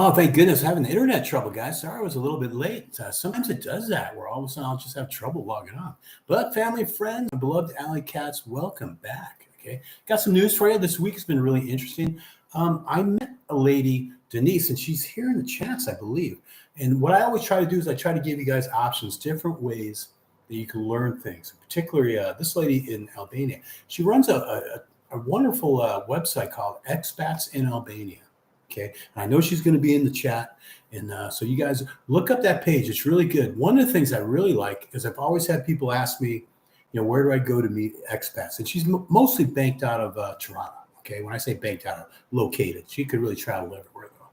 Oh, thank goodness. Having internet trouble, guys. Sorry I was a little bit late. Sometimes it does that where all of a sudden I'll just have trouble logging on. But family, friends, my beloved Alley Cats, welcome back. Okay. Got some news for you. This week has been really interesting. I met a lady, Denise, and she's here in the chats, I believe. And what I always try to do is I try to give you guys options, different ways that you can learn things. Particularly this lady in Albania. She runs a wonderful website called Expats in Albania. Okay. And I know she's going to be in the chat. And so you guys look up that page. It's really good. One of the things I really like is I've always had people ask me, where do I go to meet expats? And she's mostly banked out of Toronto. Okay. When I say banked out, located, she could really travel everywhere though.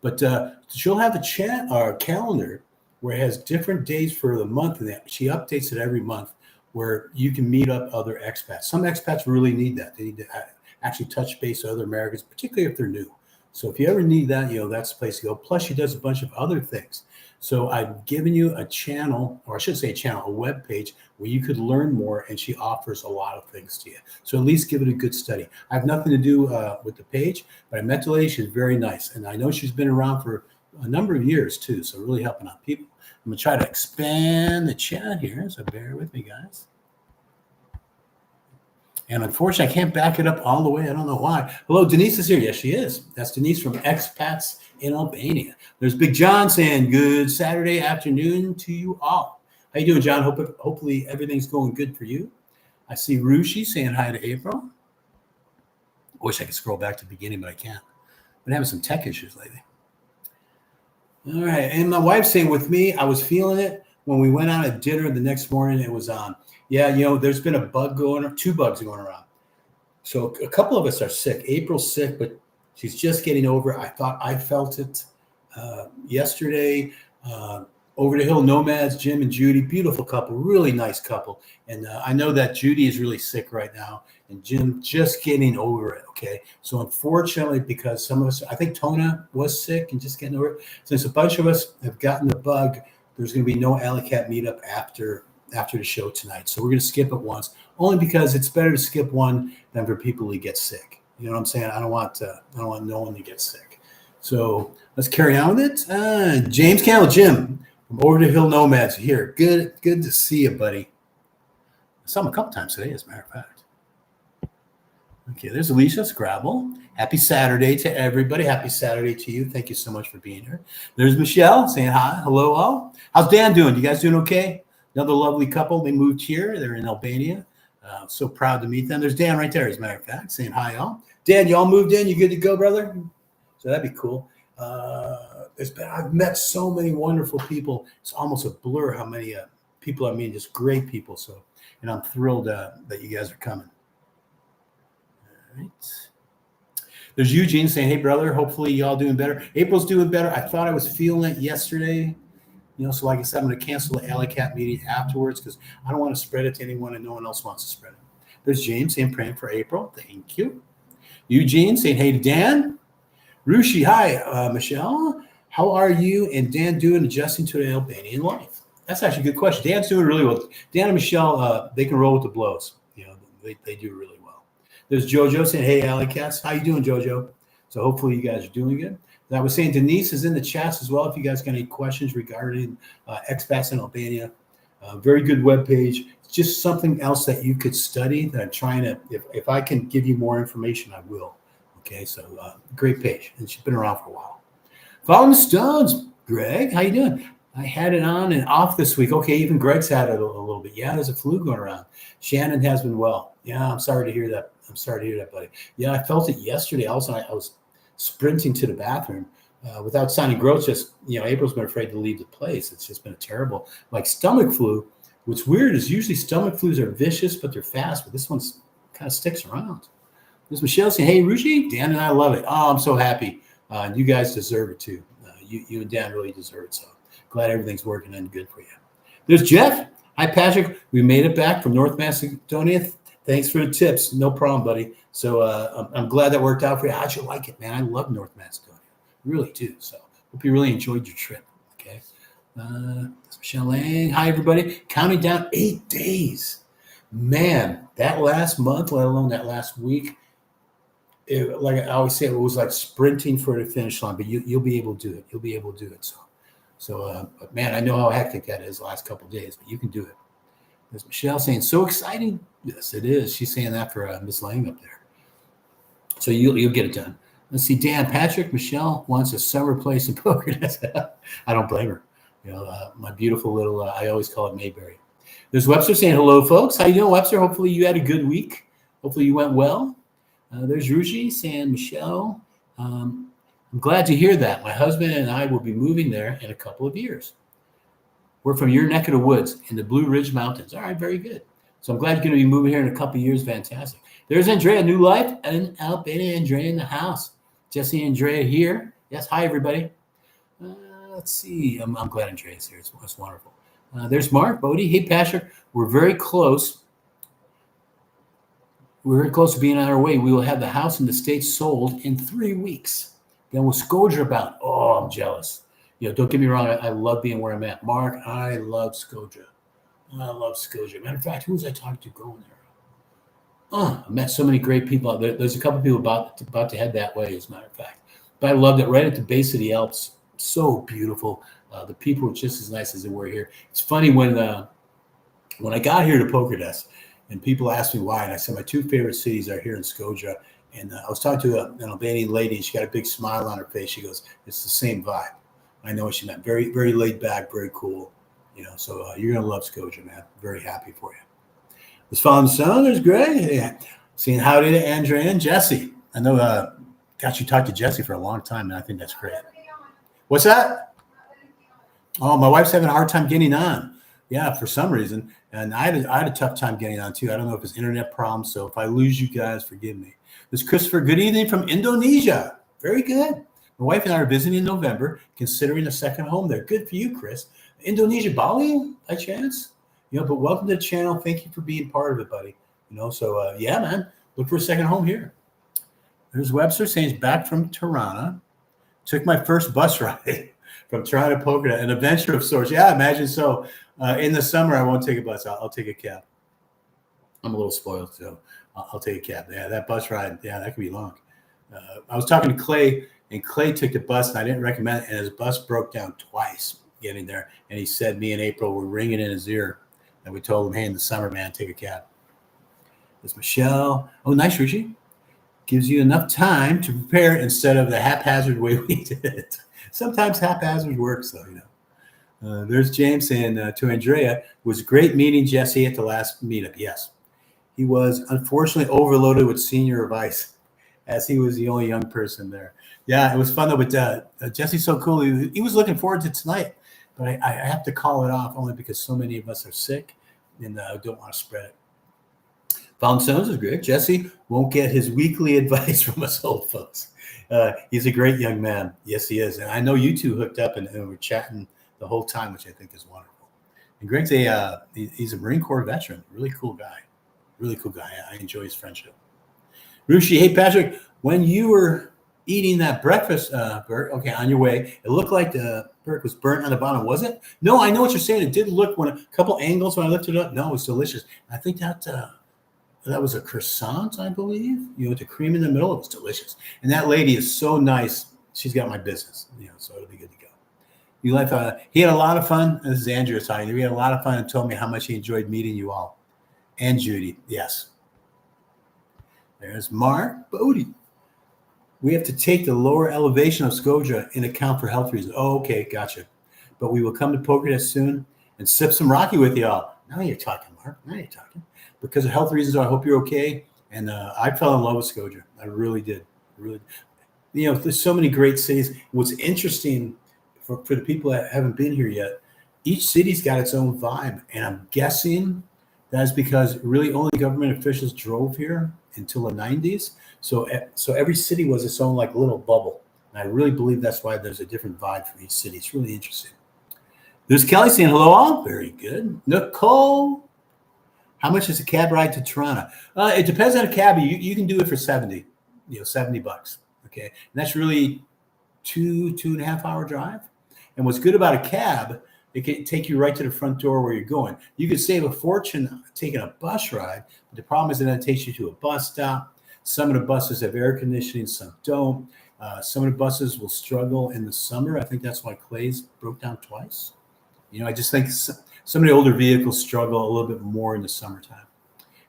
But she'll have a chat or calendar where it has different days for the month. And she updates it every month where you can meet up other expats. Some expats really need that. They need to actually touch base with other Americans, particularly if they're new. So if you ever need that, that's the place to go. Plus, she does a bunch of other things. So I've given you a channel, or I should say a channel, a web page where you could learn more, and she offers a lot of things to you. So at least give it a good study. I have nothing to do with the page, but I met the lady. She's very nice. And I know she's been around for a number of years, too, so really helping out people. I'm going to try to expand the chat here, so bear with me, guys. And unfortunately, I can't back it up all the way. I don't know why. Hello, Denise is here. Yes, she is. That's Denise from Expats in Albania. There's Big John saying good Saturday afternoon to you all. How you doing, John? Hopefully everything's going good for you. I see Rushi saying hi to April. I wish I could scroll back to the beginning, but I can't. I've been having some tech issues lately. All right. And my wife's saying with me, I was feeling it when we went out at dinner the next morning. It was on. Yeah, there's been a bug two bugs going around. So a couple of us are sick. April's sick, but she's just getting over it. I thought I felt it yesterday. Over the Hill Nomads, Jim and Judy, beautiful couple, really nice couple. And I know that Judy is really sick right now, and Jim just getting over it, okay? So unfortunately, because some of us, I think Tona was sick and just getting over it. Since a bunch of us have gotten the bug, there's going to be no Alley Cat meetup after the show tonight. So we're going to skip it once, only because it's better to skip one than for people to get sick. You know what I'm saying? I don't want no one to get sick. So let's carry on with it. James Campbell, Jim from Over the Hill Nomads here. Good to see you, buddy. I saw him a couple times today, as a matter of fact. Okay, there's Alicia Scrabble. Happy Saturday to everybody. Happy Saturday to you. Thank you so much for being here. There's Michelle saying hi. Hello, all. How's Dan doing? You guys doing okay? Another lovely couple. They moved here. They're in Albania. So proud to meet them. There's Dan right there, as a matter of fact, saying hi, y'all. Dan, y'all moved in. You good to go, brother? So that'd be cool. I've met so many wonderful people. It's almost a blur how many people I meet, just great people. So, and I'm thrilled that you guys are coming. All right. There's Eugene saying, hey, brother, hopefully y'all doing better. April's doing better. I thought I was feeling it yesterday. So like I said, I'm going to cancel the Alley Cat meeting afterwards because I don't want to spread it to anyone and no one else wants to spread it. There's James saying praying for April. Thank you. Eugene saying hey to Dan. Rushi, hi, Michelle. How are you and Dan doing adjusting to the Albanian life? That's actually a good question. Dan's doing really well. Dan and Michelle, they can roll with the blows. They do really well. There's Jojo saying, hey, Alley Cats. How you doing, Jojo? So hopefully you guys are doing good. And I was saying Denise is in the chats as well. If you guys got any questions regarding expats in Albania, very good webpage. It's just something else that you could study that I'm trying to, if I can give you more information, I will. Okay, so great page. And she's been around for a while. Following the Stones, Greg, how you doing? I had it on and off this week. Okay, even Greg's had it a little bit. Yeah, there's a flu going around. Shannon has been well. Yeah, I'm sorry to hear that. I'm sorry to hear that, buddy. Yeah, I felt it yesterday. Also, I was sprinting to the bathroom without sounding gross. Just, April's been afraid to leave the place. It's just been a terrible, like stomach flu. What's weird is usually stomach flus are vicious, but they're fast. But this one's kind of sticks around. There's Michelle saying, hey, Rushi, Dan and I love it. Oh, I'm so happy. You guys deserve it too. You and Dan really deserve it. So glad everything's working and good for you. There's Jeff. Hi, Patrick. We made it back from North Macedonia. Thanks for the tips. No problem, buddy. So I'm glad that worked out for you. How'd you like it, man? I love North Macedonia. Really do. So hope you really enjoyed your trip. Okay. Michelle Lang. Hi, everybody. Counting down 8 days. Man, that last month, let alone that last week, like I always say, it was like sprinting for the finish line, but you'll be able to do it. You'll be able to do it. So, man, I know how hectic that is the last couple of days, but you can do it. There's Michelle saying, so exciting. Yes, it is. She's saying that for Miss Lang up there. So you'll get it done. Let's see, Dan Patrick, Michelle wants a summer place in poker. I don't blame her. My beautiful little, I always call it Mayberry. There's Webster saying, hello, folks. How you doing, Webster? Hopefully you had a good week. Hopefully you went well. There's Ruji saying, Michelle, I'm glad to hear that. My husband and I will be moving there in a couple of years. We're from your neck of the woods in the Blue Ridge Mountains. All right, very good. So I'm glad you're going to be moving here in a couple of years. Fantastic. There's Andrea, New Life, and Albania. Andrea in the house. Jesse and Andrea here. Yes, hi, everybody. Let's see. I'm glad Andrea's here. It's wonderful. There's Mark, Bodie. Hey, Patrick. We're very close. We're very close to being on our way. We will have the house in the States sold in 3 weeks. Then we'll Scotia bound. Oh, I'm jealous. Don't get me wrong. I love being where I'm at. Mark, I love Scotia. I love Scotia. Matter of fact, who was I talking to going there? I met so many great people out there. There's a couple of people about to head that way, as a matter of fact. But I loved it right at the base of the Alps. So beautiful. The people were just as nice as they were here. It's funny when I got here to Poker Desk and people asked me why, and I said my two favorite cities are here in Scotia. And I was talking to an Albanian lady, and she got a big smile on her face. She goes, "It's the same vibe." I know what she meant. Very, very laid back, very cool. So you're gonna love Scotia, man. Very happy for you. Let's follow the sound. There's Greg. Yeah. Saying howdy to Andrea and Jesse. I know. You talked to Jesse for a long time, and I think that's great. What's that? Oh, my wife's having a hard time getting on. Yeah, for some reason, and I had a tough time getting on too. I don't know if it's internet problems. So if I lose you guys, forgive me. There's Christopher. Good evening from Indonesia. Very good. My wife and I are visiting in November, considering a second home there. Good for you, Chris. Indonesia, Bali, by chance? But welcome to the channel. Thank you for being part of it, buddy. So yeah, man, look for a second home here. There's Webster saying he's back from Tirana. Took my first bus ride from Tirana to Poker, an adventure of sorts. Yeah, I imagine so. In the summer, I won't take a bus. I'll take a cab. I'm a little spoiled, so I'll take a cab. Yeah, that bus ride, yeah, that could be long. I was talking to Clay, and Clay took the bus, and I didn't recommend it, and his bus broke down twice getting there. And he said me and April were ringing in his ear, and we told him, hey, in the summer, man, take a cab. There's Michelle. Oh, nice, Richie. Gives you enough time to prepare instead of the haphazard way we did it. Sometimes haphazard works, though, There's James saying to Andrea, it was great meeting Jesse at the last meetup. Yes. He was unfortunately overloaded with senior advice as he was the only young person there. Yeah, it was fun, though. But Jesse's so cool. He was looking forward to tonight. But I have to call it off only because so many of us are sick and I don't want to spread it. Found Stones is great. Jesse won't get his weekly advice from us old folks. He's a great young man. Yes, he is. And I know you two hooked up and were chatting the whole time, which I think is wonderful. And Greg's he's a Marine Corps veteran. Really cool guy. Really cool guy. I enjoy his friendship. Rushi, hey, Patrick, when you were eating that breakfast, Bert, okay, on your way, it looked like the Bert was burnt on the bottom, was it? No, I know what you're saying. It did look when a couple angles when I lifted it up. No, it was delicious. I think that was a croissant, I believe. With the cream in the middle, it was delicious. And that lady is so nice. She's got my business, so it'll be good to go. He had a lot of fun. This is Andrew talking. He had a lot of fun and told me how much he enjoyed meeting you all. And Judy, yes. There's Mark Bodie. We have to take the lower elevation of Scotia in account for health reasons. Oh, okay, gotcha. But we will come to Poker Desk soon and sip some Rocky with y'all. Now you're talking, Mark. Now you're talking. Because of health reasons, I hope you're okay. And I fell in love with Scotia. I really did. Really. There's so many great cities. What's interesting for the people that haven't been here yet, each city's got its own vibe. And I'm guessing that's because really only government officials drove here until the 90s. So every city was its own like little bubble. And I really believe that's why there's a different vibe for each city. It's really interesting. There's Kelly saying hello all. Very good. Nicole. How much is a cab ride to Toronto? It depends on a cab. You can do it for $70 $70. Okay. And that's really 2.5 hour drive. And what's good about a cab, it can take you right to the front door where you're going. You could save a fortune taking a bus ride, but the problem is that it takes you to a bus stop. Some of the buses have air conditioning, some don't. Some of the buses will struggle in the summer. I think that's why Clay's broke down twice. I just think some of the older vehicles struggle a little bit more in the summertime.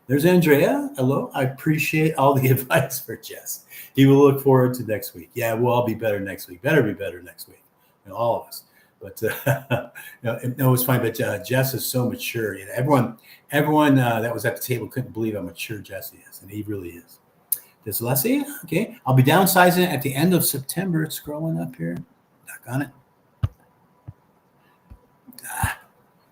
There's Andrea. Hello. I appreciate all the advice for Jess. He will look forward to next week. Yeah, we'll all be better next week. Better be better next week. All of us. But it was fine. But Jess is so mature. Everyone that was at the table couldn't believe how mature Jesse is, and he really is. This Leslie, okay. I'll be downsizing at the end of September. It's scrolling up here. Knock on it. I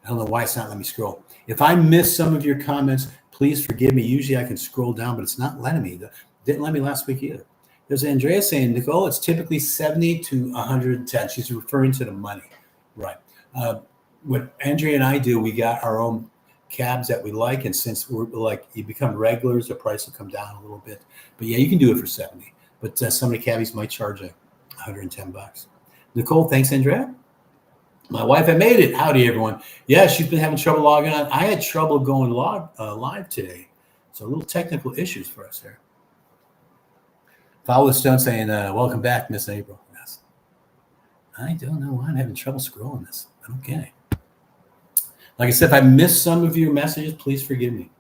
don't know why it's not letting me scroll. If I miss some of your comments, please forgive me. Usually I can scroll down, but it's not letting me. It didn't let me last week either. There's Andrea saying, Nicole, it's typically 70 to 110. She's referring to the money. Right. What Andrea and I do, we got our own cabs that we like. And since we're like, you become regulars, the price will come down a little bit. But yeah, you can do it for 70. But some of the cabbies might charge $110. Nicole, thanks, Andrea. My wife had made it. Howdy, everyone. Yeah, she's been having trouble logging on. I had trouble going live today. So a little technical issues for us here. Follow Stone saying, welcome back, Miss April. Yes. I don't know why I'm having trouble scrolling this. I don't get it. Like I said, if I missed some of your messages, please forgive me.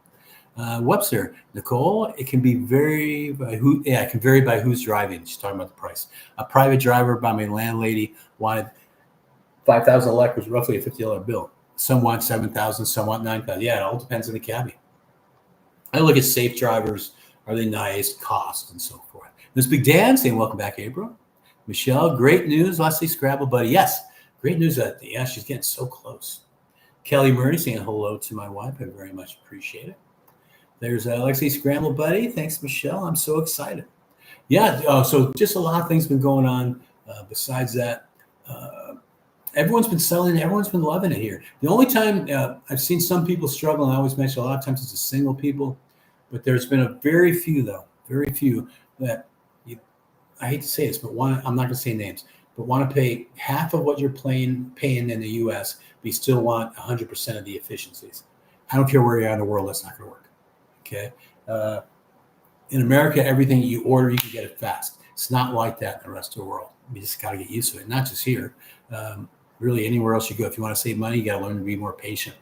Webster, Nicole, it can vary by who's driving. She's talking about the price. A private driver by my landlady wanted $5,000 elect was roughly a $50 bill. Some want $7,000, some want $9,000. Yeah, it all depends on the cabbie. I look at safe drivers. Are they nice? Cost and so forth. This Big Dan saying, welcome back, April. Michelle, great news. Leslie, Scrabble buddy. Yes, great news. She's getting so close. Kelly Murray saying hello to my wife. I very much appreciate it. There's Lexi Scramble buddy. Thanks, Michelle. I'm so excited. Yeah, so just a lot of things been going on. Besides that, everyone's been selling. Everyone's been loving it here. The only time I've seen some people struggle, and I always mention a lot of times it's the single people, but there's been a very few that I hate to say this, but I'm not going to say names, but want to pay half of what you're paying in the U.S., but you still want 100% of the efficiencies. I don't care where you are in the world, that's not going to work. Okay. In America, everything you order, you can get it fast. It's not like that in the rest of the world. You just got to get used to it. Not just here. Really, anywhere else you go, if you want to save money, you got to learn to be more patient.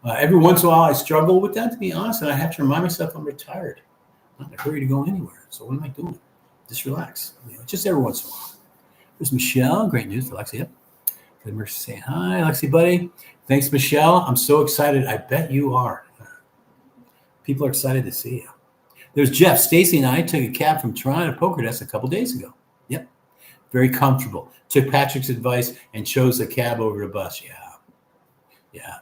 Every once in a while, I struggle with that, to be honest, and I have to remind myself I'm retired. I'm not in a hurry to go anywhere. So what am I doing? Just relax. Just every once in a while. There's Michelle. Great news for Lexi. Yep. Good Mercy saying hi, Lexi, buddy. Thanks, Michelle. I'm so excited. I bet you are. People are excited to see you. There's Jeff. Stacy and I took a cab from Toronto to Poker Desk a couple days ago. Yep. Very comfortable. Took Patrick's advice and chose the cab over the bus. Yeah.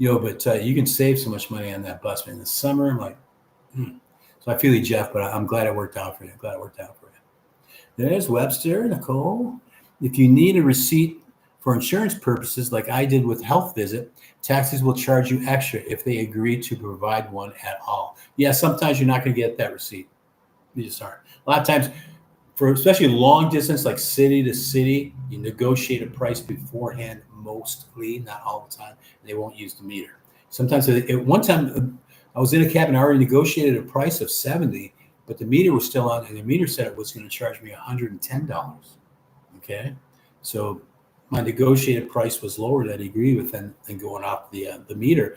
But you can save so much money on that bus. In the summer, I'm like, So I feel you, Jeff, but I'm glad it worked out for you. There's Webster, Nicole. If you need a receipt for insurance purposes, like I did with health visit, taxis will charge you extra if they agree to provide one at all. Yeah, sometimes you're not going to get that receipt. You just aren't. A lot of times, for especially long distance, like city to city, you negotiate a price beforehand, mostly, not all the time. They won't use the meter. Sometimes, one time, I was in a cab and I already negotiated a price of $70, but the meter was still on, and the meter said it was going to charge me $110. Okay, so my negotiated price was lower that I agreed with than going off the meter,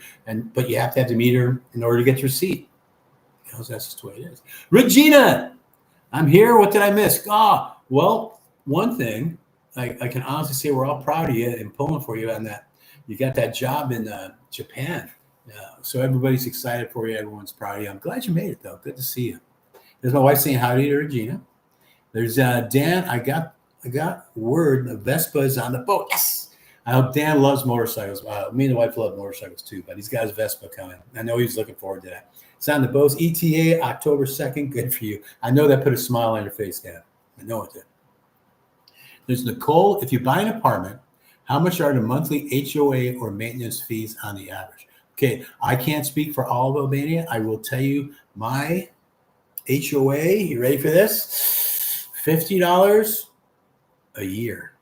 but you have to have the meter in order to get the receipt. That's just the way it is. Regina, I'm here. What did I miss? Well, one thing I can honestly say we're all proud of you and pulling for you on that. You got that job in Japan. So everybody's excited for you. Everyone's proud of you. I'm glad you made it, though. Good to see you. There's my wife saying howdy to Regina. There's Dan. I got word the Vespa is on the boat. Yes. I hope Dan loves motorcycles. Me and the wife love motorcycles too, but he's got his Vespa coming. I know he's looking forward to that. It's on the boat. ETA October 2nd. Good for you. I know that put a smile on your face, Dan. I know it did. There's Nicole. If you buy an apartment, how much are the monthly HOA or maintenance fees on the average? Okay, I can't speak for all of Albania. I will tell you my HOA, you ready for this? $50 a year.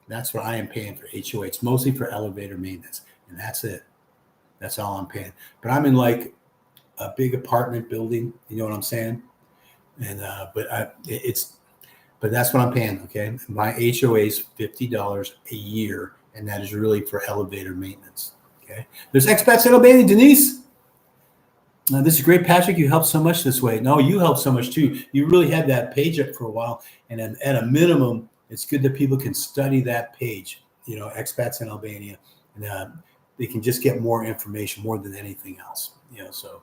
That's what I am paying for HOA. It's mostly for elevator maintenance, and that's it. That's all I'm paying. But I'm in like a big apartment building. You know what I'm saying? And but that's what I'm paying. Okay, my HOA is $50 a year, and that is really for elevator maintenance. Okay, there's expats in Albania, Denise. This is great, Patrick. You helped so much this way. No, you helped so much too. You really had that page up for a while, and at a minimum, it's good that people can study that page. You know, expats in Albania, and they can just get more information more than anything else. You know, so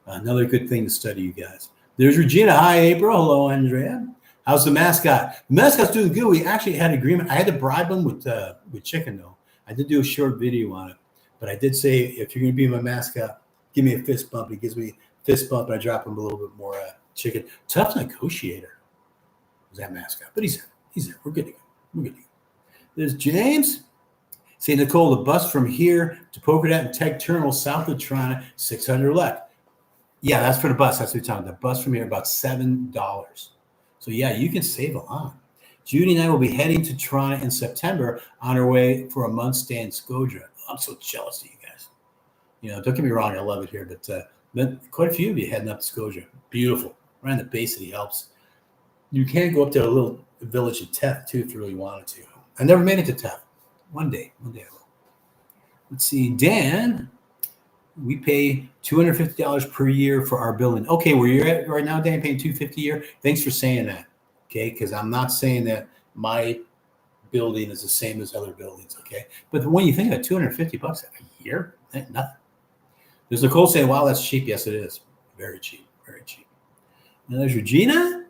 another good thing to study, you guys. There's Regina. Hi, April. Hello, Andrea. How's the mascot? The mascot's doing good. We actually had agreement. I had to bribe him with chicken though. I did do a short video on it, but I did say if you're going to be my mascot, give me a fist bump. He gives me a fist bump, and I drop him a little bit more chicken. Tough negotiator was that mascot, but he's there. We're good to go. We're good to go. There's James. Say, Nicole, the bus from here to Pokerdat and Tech Terminal south of Toronto, 600 left. Yeah, that's for the bus. That's what we're talking about. The bus from here, about $7. So, yeah, you can save a lot. Judy and I will be heading to Toronto in September on our way for a month stay in Scotia. I'm so jealous of you guys. You know, don't get me wrong, I love it here, but quite a few of you heading up to Scotia. Beautiful. Right on the base of the Alps. You can go up to a little village of Teth, too, if you really wanted to. I never made it to Teth. One day I will. Let's see, Dan. We pay $250 per year for our building. Okay, where you're at right now, Dan, paying $250 a year. Thanks for saying that. Okay, because I'm not saying that my building is the same as other buildings. Okay, but when you think of $250 a year, nothing. There's Nicole saying, "Wow, that's cheap." Yes, it is. Very cheap. Very cheap. Now there's Regina.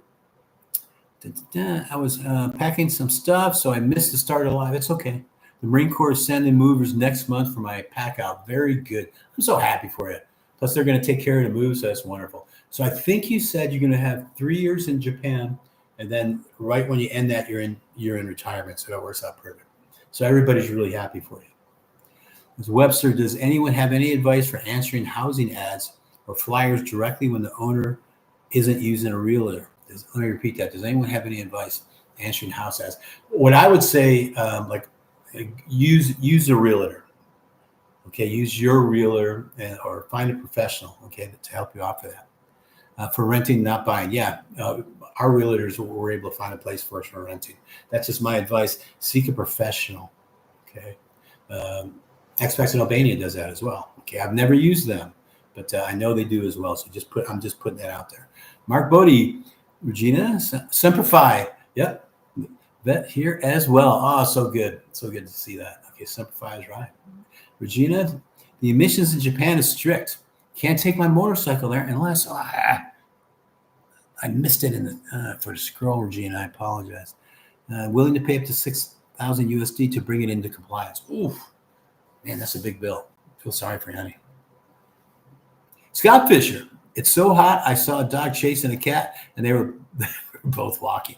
I was packing some stuff, so I missed the start of live. It's okay. The Marine Corps is sending movers next month for my pack out. Very good. I'm so happy for you. Plus, they're going to take care of the moves, so that's wonderful. So I think you said you're going to have 3 years in Japan, and then right when you end that, you're in retirement. So that works out perfect. So everybody's really happy for you. Ms. Webster, does anyone have any advice for answering housing ads or flyers directly when the owner isn't using a realtor? Let me repeat that. Does anyone have any advice answering house ads? What I would say, use a realtor. Okay, use your realtor or find a professional. Okay, to help you out for that. For renting, not buying. Yeah, our realtors were able to find a place for us for renting. That's just my advice. Seek a professional. Okay, Expats in Albania does that as well. Okay, I've never used them, but I know they do as well. So I'm just putting that out there. Mark Bodie. Regina, Simplify. Yep. Vet here as well. Oh, so good. So good to see that. Okay, Simplify is right. Regina, the emissions in Japan is strict. Can't take my motorcycle there unless I missed it for the scroll, Regina. I apologize. Willing to pay up to 6,000 USD to bring it into compliance. Oof. Man, that's a big bill. Feel sorry for you, honey. Scott Fisher. It's so hot. I saw a dog chasing a cat, and they were both walking.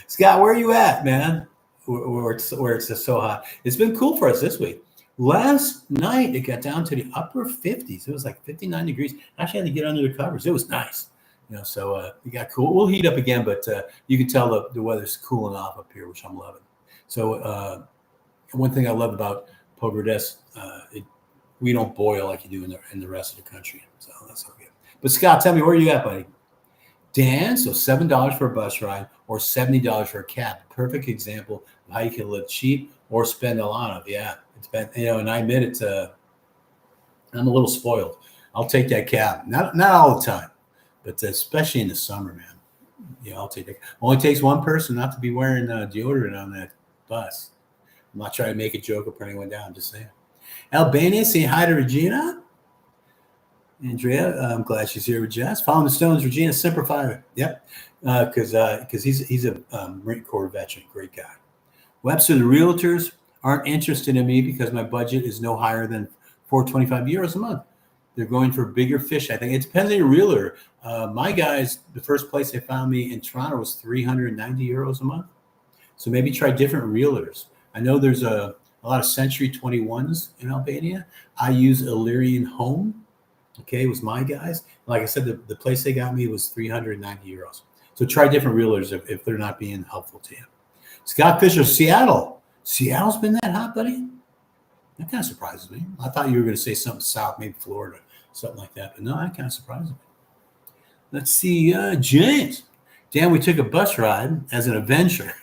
Scott, where are you at, man? Where it's just so hot. It's been cool for us this week. Last night, it got down to the upper 50s. It was like 59 degrees. I actually had to get under the covers. It was nice. You know, so it got cool. We'll heat up again, but you can tell the weather's cooling off up here, which I'm loving. So one thing I love about Pokerdat, we don't boil like you do in the rest of the country. So that's okay. But Scott, tell me, where are you at, buddy? Dan, so $7 for a bus ride or $70 for a cab. Perfect example of how you can live cheap or spend a lot of. Yeah, it's been, and I admit it's I'm a little spoiled. I'll take that cab. Not all the time, but especially in the summer, man. Yeah, I'll take it. Only takes one person not to be wearing deodorant on that bus. I'm not trying to make a joke or put anyone down. I'm just saying. Albania, saying hi to Regina. Andrea, I'm glad she's here with Jess. Following the Stones, Regina, Semper Fi. Yep, because he's a Marine Corps veteran, great guy. Webster, the realtors aren't interested in me because my budget is no higher than €425 a month. They're going for bigger fish. I think it depends on your realtor. My guys, the first place they found me in Toronto was €390 a month. So maybe try different realtors. I know there's a lot of Century 21s in Albania. I use Illyrian Home. Okay, it was my guys. Like I said, the place they got me was €390. So try different realtors if they're not being helpful to you. Scott Fisher, Seattle. Seattle's been that hot, buddy? That kind of surprises me. I thought you were going to say something south, maybe Florida. something like that. But no, that kind of surprised me. Let's see, James. Dan, we took a bus ride as an adventure.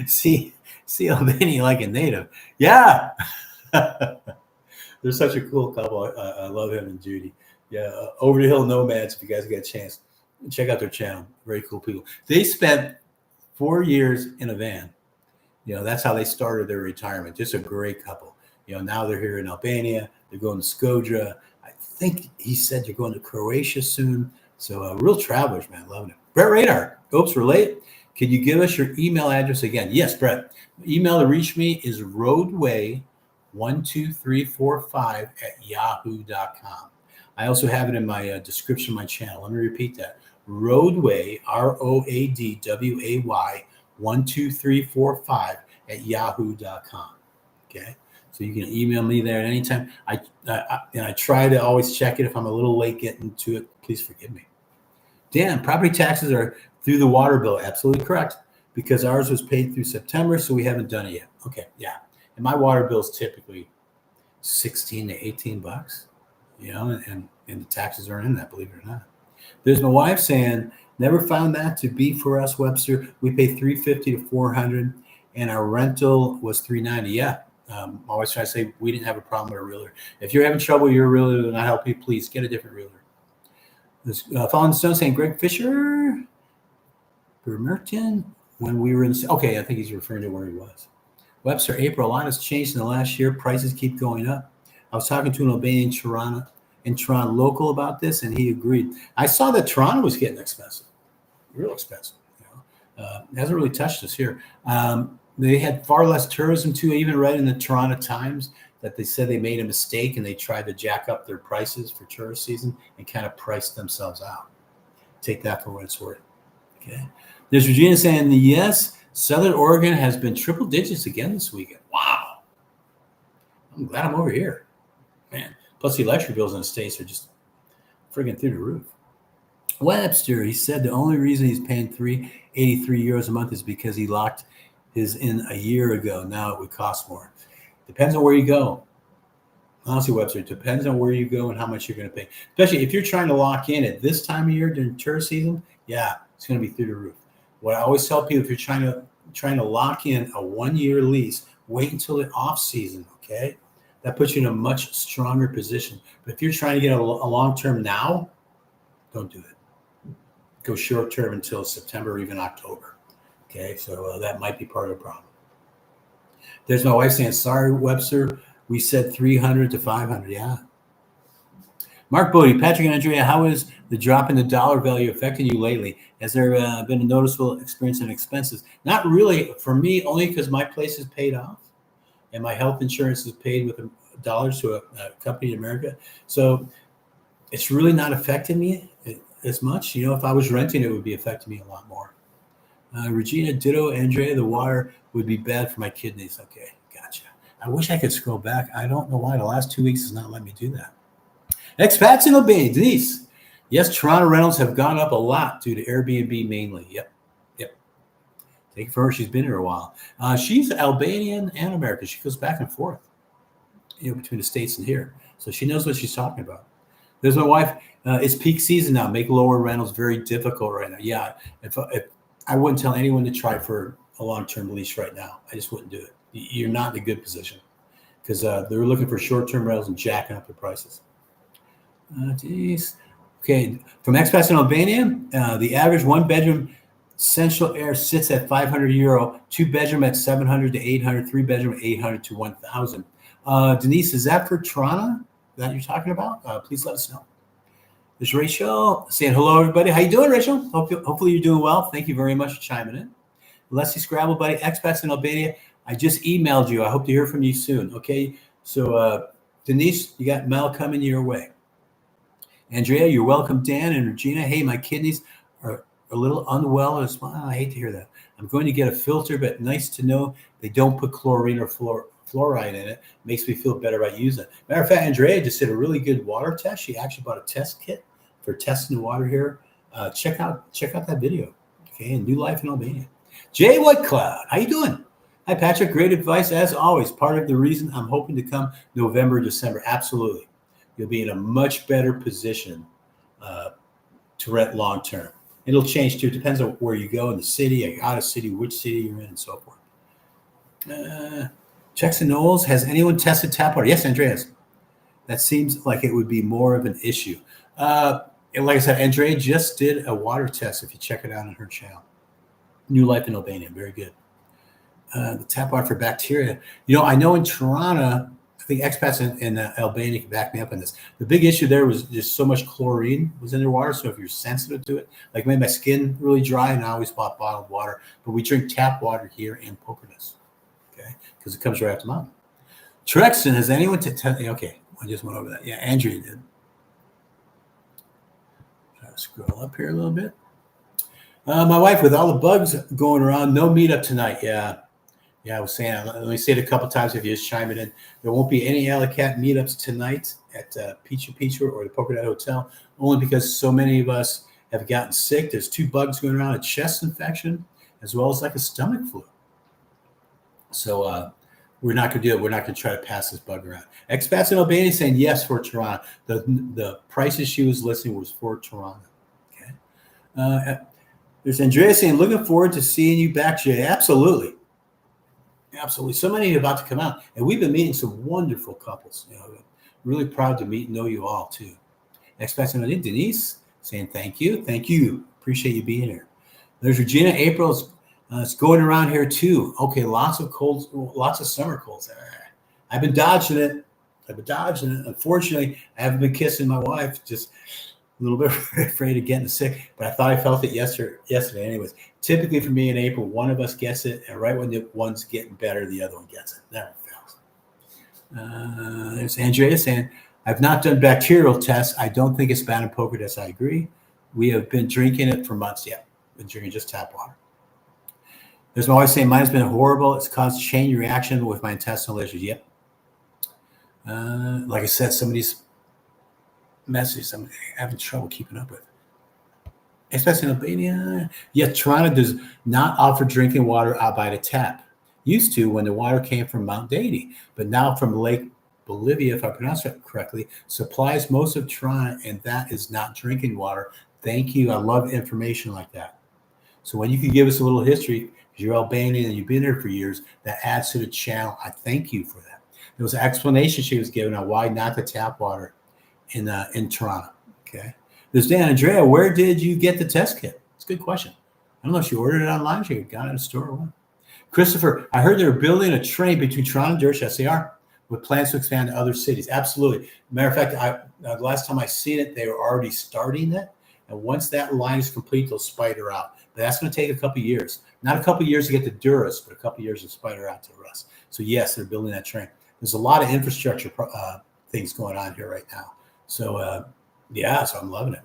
see Albania like a native. Yeah. They're such a cool couple. I love him and Judy. Yeah, Over the Hill Nomads, if you guys get a chance, check out their channel. Very cool people. They spent 4 years in a van. That's how they started their retirement. Just a great couple. Now they're here in Albania. They're going to Skodra. I think he said they're going to Croatia soon. So real travelers, man. Loving it. Brett Radar. Oops, we're late. Can you give us your email address again? Yes, Brett. Email to reach me is roadway12345@yahoo.com. I also have it in my description of my channel. Let me repeat that. Roadway, ROADWAY 12345@yahoo.com. Okay. So you can email me there at any time. I try to always check it. If I'm a little late getting to it, please forgive me. Dan, property taxes are through the water bill. Absolutely correct. Because ours was paid through September, so we haven't done it yet. Okay, yeah. And my water bill is typically $16 to $18, and the taxes are in that, believe it or not. There's my wife saying, never found that to be for us, Webster. We pay $350 to $400, and our rental was $390. Yeah. Always try to say we didn't have a problem with a realtor. If you're having trouble, your realtor will not help you. Please get a different realtor. This Fallen Stone saying Greg Fisher, Merton, when we were in. Okay, I think he's referring to where he was. Webster, April. A lot has changed in the last year. Prices keep going up. I was talking to an Albanian Toronto local about this, and he agreed. I saw that Toronto was getting expensive, real expensive. It hasn't really touched us here. They had far less tourism too. I even read in the Toronto Times that they said they made a mistake and they tried to jack up their prices for tourist season and kind of priced themselves out. Take that for what it's worth. Okay. There's Regina saying, yes, Southern Oregon has been triple digits again this weekend. Wow. I'm glad I'm over here. Man. Plus the electric bills in the States are just friggin' through the roof. Webster, he said the only reason he's paying €383 a month is because he locked his in a year ago. Now it would cost more. Depends on where you go. Honestly, Webster, it depends on where you go and how much you're going to pay. Especially if you're trying to lock in at this time of year during tourist season, yeah, it's going to be through the roof. What I always tell people, if you're trying to lock in a 1-year lease, wait until the off season, okay? That puts you in a much stronger position. But if you're trying to get a long term now, don't do it. Go short term until September or even October. Okay, so that might be part of the problem. There's my wife saying, sorry, Webster, we said 300 to 500. Yeah. Mark Bodie, Patrick and Andrea, how is the drop in the dollar value affecting you lately? Has there been a noticeable experience in expenses? Not really for me, only because my place is paid off and my health insurance is paid with dollars to a company in America. So it's really not affecting me as much. If I was renting, it would be affecting me a lot more. Regina, ditto, Andrea, the water would be bad for my kidneys. Okay, gotcha. I wish I could scroll back. I don't know why the last 2 weeks has not let me do that. Expats in Albania, Denise. Yes, Toronto rentals have gone up a lot due to Airbnb mainly. Yep. Thank you for her. She's been here a while. She's Albanian and American. She goes back and forth, between the States and here. So she knows what she's talking about. There's my wife. It's peak season now. Make lower rentals very difficult right now. Yeah. If I wouldn't tell anyone to try for a long-term lease right now. I just wouldn't do it. You're not in a good position because they're looking for short-term rentals and jacking up the prices. Okay, from Expats in Albania, the average one-bedroom central air sits at €500, two-bedroom at 700 to 800, three-bedroom 800 to 1,000. Denise, is that for Toronto that you're talking about? Please let us know. There's Rachel saying hello, everybody. How you doing, Rachel? Hopefully you're doing well. Thank you very much for chiming in. Leslie Scrabble, buddy, Expats in Albania. I just emailed you. I hope to hear from you soon. Okay, so Denise, you got Mel coming your way. Andrea, you're welcome. Dan and Regina, hey, my kidneys are a little unwell as well. I hate to hear that. I'm going to get a filter, but nice to know they don't put chlorine or fluoride in it. Makes me feel better about using it. Matter of fact, Andrea just did a really good water test. She actually bought a test kit for testing the water here. Check out that video. Okay, New Life in Albania. Jay Whitecloud, how you doing? Hi, Patrick. Great advice as always. Part of the reason I'm hoping to come November, December. Absolutely. you'll be in a much better position to rent long term. It'll change too. It depends on where you go in the city, are you out of city, which city you're in, and so forth. Checks and Knowles, has anyone tested tap water? Yes, Andreas. That seems like it would be more of an issue. And like I said, Andrea just did a water test. If you check it out on her channel, New Life in Albania, very good. The tap water for bacteria. I know in Toronto, I think expats in Albania can back me up on this. The big issue there was just so much chlorine was in their water. So if you're sensitive to it, like made my skin really dry, and I always bought bottled water. But we drink tap water here in Poconos, okay, because it comes right out the mountain. Trexton, has anyone okay, I just went over that. Yeah, Andrea did. Try to scroll up here a little bit. My wife, with all the bugs going around, no meetup tonight. Yeah, I was saying, let me say it a couple times if you just chime it in. There won't be any Alley-Cat meetups tonight at Pichu Pichu or the Polka Dot Hotel, only because so many of us have gotten sick. There's 2 bugs going around, a chest infection, as well as like a stomach flu. So we're not going to do it. We're not going to try to pass this bug around. Expats in Albania saying yes for Toronto. The prices she was listing was for Toronto. Okay. There's Andrea saying, looking forward to seeing you back, Jay. Absolutely. Absolutely. So many are about to come out. And we've been meeting some wonderful couples. Really proud to meet and know you all, too. Expats in Albania, Denise saying thank you. Thank you. Appreciate you being here. There's Regina. April's it's going around here, too. Okay, lots of colds, lots of summer colds. I've been dodging it. Unfortunately, I haven't been kissing my wife. Just a little bit afraid of getting sick, but I thought I felt it yesterday. Anyways, typically for me in April, one of us gets it, and right when the one's getting better, the other one gets it. Never fails. There's Andrea saying, I've not done bacterial tests. I don't think it's bad in Poconos. I agree. We have been drinking it for months. Yeah, been drinking just tap water. There's my wife saying, mine has been horrible. It's caused chain reaction with my intestinal issues. Yep. Like I said, somebody's messages I'm having trouble keeping up with. Especially in Albania. Yeah, Toronto does not offer drinking water out by the tap. Used to when the water came from Mount Deity, but now from Lake Bolivia, if I pronounce it correctly, supplies most of Toronto, and that is not drinking water. Thank you. I love information like that. So when you can give us a little history, because you're Albanian and you've been here for years, that adds to the channel. I thank you for that. There was an explanation she was given on why not the tap water in Toronto. Okay. There's Dan. Andrea, where did you get the test kit? It's a good question. I don't know if you ordered it online, she got it in a store or what. Christopher, I heard they're building a train between Toronto and Dersh. Yes, they are, with plans to expand to other cities. Absolutely. Matter of fact, the last time I seen it, they were already starting it. And once that line is complete, they'll spider out. But that's going to take a couple of years. Not a couple of years to get to Durrus, but a couple of years to spider out to the rest. So yes, they're building that train. There's a lot of infrastructure things going on here right now. So yeah, so I'm loving it,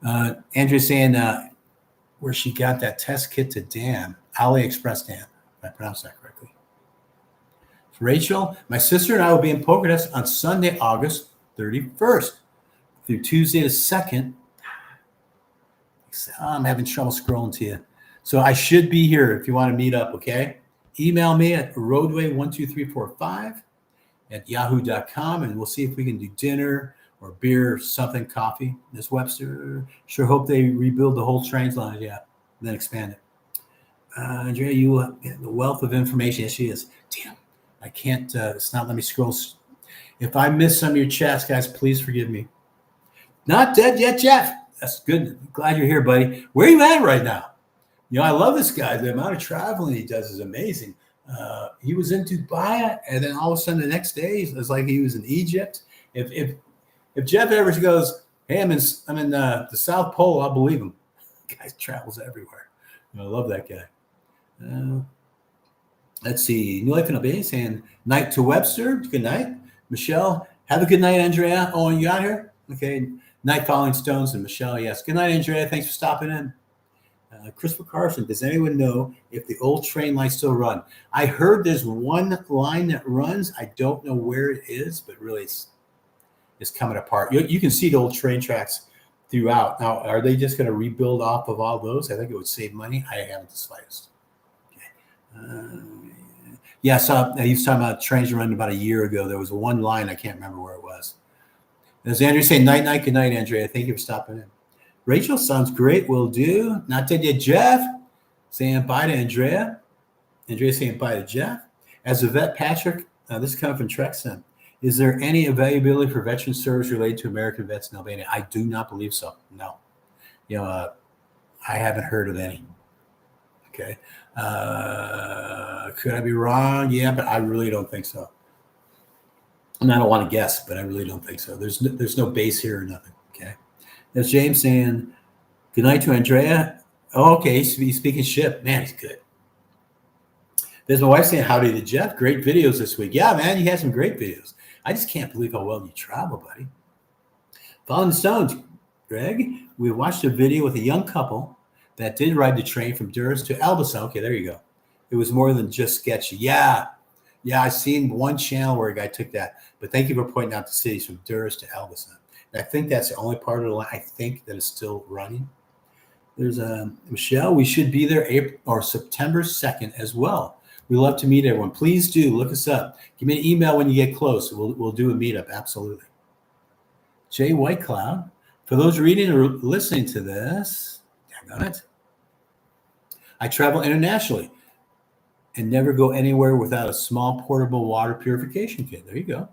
man. Andrea's saying where she got that test kit to Dan, AliExpress Dan, if I pronounced that correctly. For Rachel, my sister and I will be in Poconos on Sunday, August 31st through Tuesday the 2nd. I'm having trouble scrolling to you. So I should be here if you want to meet up, okay? Email me at roadway12345@yahoo.com, and we'll see if we can do dinner or beer or something, coffee. Miss Webster, sure hope they rebuild the whole trains line, yeah, and then expand it. Andrea, you the wealth of information. Yes, she is. Damn, I can't, it's not letting me scroll. If I miss some of your chats, guys, please forgive me. Not dead yet, Jeff. That's good. Glad you're here, buddy. Where are you at right now? I love this guy. The amount of traveling he does is amazing. He was in Dubai, and then all of a sudden the next day, it's like he was in Egypt. If Jeff ever goes, hey, I'm in the South Pole, I'll believe him. The guy travels everywhere. I love that guy. Let's see. New Life in Albania saying night to Webster. Good night. Michelle, have a good night, Andrea. Oh, and you out here? Okay. Night following Stones and Michelle, yes. Good night, Andrea. Thanks for stopping in. Christopher Carson, does anyone know if the old train lines still run? I heard there's one line that runs. I don't know where it is, but really it's coming apart. You can see the old train tracks throughout. Now, are they just going to rebuild off of all those? I think it would save money. I haven't the slightest. Okay. Yeah, so he was talking about trains running about a year ago. There was one line, I can't remember where it was. As Andrea saying, night, night, good night, Andrea. Thank you for stopping in. Rachel, sounds great. Will do. Not dead yet, Jeff. Saying bye to Andrea. Andrea saying bye to Jeff. As a vet, Patrick, this is coming from Trexon. Is there any availability for veteran service related to American vets in Albania? I do not believe so. No. I haven't heard of any. Okay. Could I be wrong? Yeah, but I really don't think so. And I don't want to guess, but I really don't think so. There's no base here or nothing. Okay. There's James saying, good night to Andrea. Oh, okay. He's speaking ship. Man, he's good. There's my wife saying, howdy to Jeff. Great videos this week. Yeah, man, you had some great videos. I just can't believe how well you travel, buddy. Following the Stones, Greg, we watched a video with a young couple that did ride the train from Durrës to Elbasan. Okay, there you go. It was more than just sketchy. Yeah, I've seen one channel where a guy took that. But thank you for pointing out the cities from Durrës to Elbasan. And I think that's the only part of the line I think that is still running. There's Michelle. We should be there April or September 2nd as well. We love to meet everyone. Please do look us up. Give me an email when you get close. We'll do a meetup. Absolutely. Jay Whitecloud. For those reading or listening to this, I travel internationally and never go anywhere without a small portable water purification kit. There you go.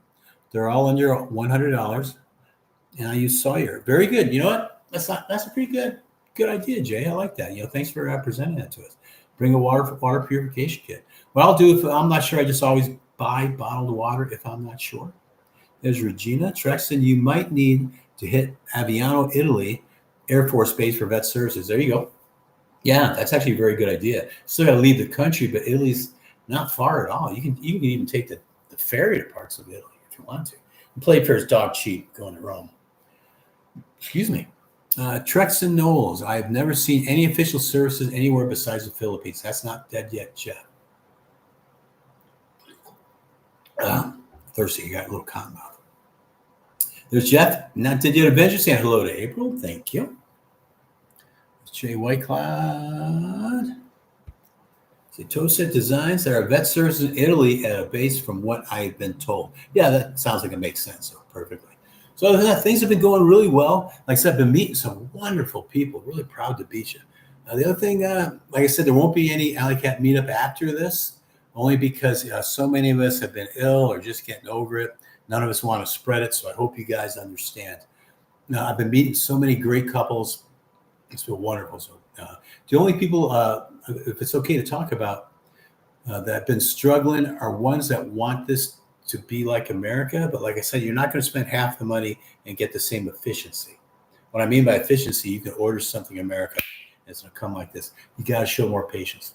They're all under $100, and I use Sawyer. Very good. You know what? That's a pretty good idea, Jay. I like that. Thanks for presenting that to us. Bring a water purification kit. What I'll do if I'm not sure, I just always buy bottled water if I'm not sure. There's Regina Trexon. You might need to hit Aviano, Italy, Air Force Base for vet services. There you go. Yeah, that's actually a very good idea. Still got to leave the country, but Italy's not far at all. You can even take the ferry to parts of Italy if you want to. And play fair is dog cheap going to Rome. Excuse me. Trexon Knowles. I have never seen any official services anywhere besides the Philippines. That's not dead yet, Jeff. Thirsty, you got a little cotton mouth. There's Jeff. Not dead yet. Avenger saying hello to April. Thank you. Jay Whitecloud. Toset Designs. There are vet services in Italy at a base from what I've been told. Yeah, that sounds like it makes sense so perfectly. So other than that, things have been going really well. Like I said, I've been meeting some wonderful people. Really proud to meet you. The other thing, like I said, there won't be any Alley Cat meetup after this, only because so many of us have been ill or just getting over it. None of us want to spread it, so I hope you guys understand. Now, I've been meeting so many great couples. It's been wonderful. So the only people, if it's okay to talk about, that have been struggling are ones that want this to be like America. But like I said, you're not going to spend half the money and get the same efficiency. What I mean by efficiency, you can order something in America, and it's going to come like this. You got to show more patience.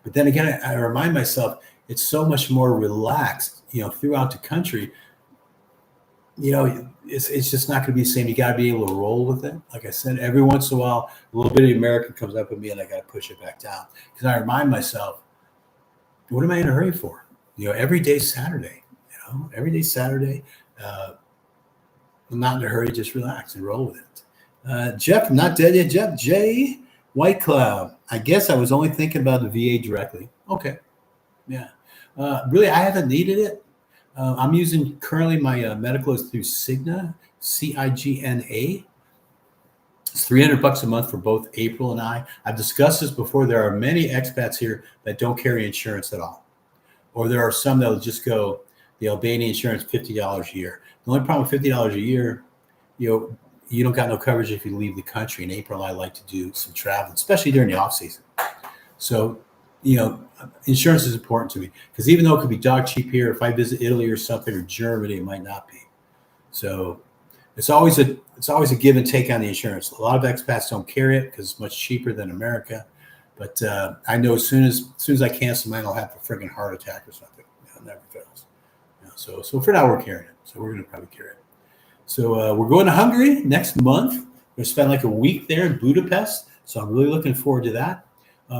But then again, I remind myself, it's so much more relaxed, throughout the country. It's just not going to be the same. You got to be able to roll with it. Like I said, every once in a while, a little bit of American comes up with me and I got to push it back down. Because I remind myself, what am I in a hurry for? Every day's Saturday. Every day's Saturday. I'm not in a hurry. Just relax and roll with it. Jeff, not dead yet. Jeff, J. Whitecloud. I guess I was only thinking about the VA directly. Okay. Yeah. Really, I haven't needed it. I'm using currently my medical is through Cigna, Cigna. It's $300 a month for both April and I. I've discussed this before. There are many expats here that don't carry insurance at all. Or there are some that will just go, the Albania insurance, $50 a year. The only problem with $50 a year, you don't got no coverage if you leave the country. In April, I like to do some traveling, especially during the off season. So, insurance is important to me because even though it could be dog cheap here, if I visit Italy or something or Germany, it might not be. So it's always a give and take on the insurance. A lot of expats don't carry it because it's much cheaper than America. But I know as soon as I cancel mine, I'll have a friggin' heart attack or something. It never fails. So for now, we're carrying it. So we're going to probably carry it. So we're going to Hungary next month. We're going to spend like a week there in Budapest. So I'm really looking forward to that.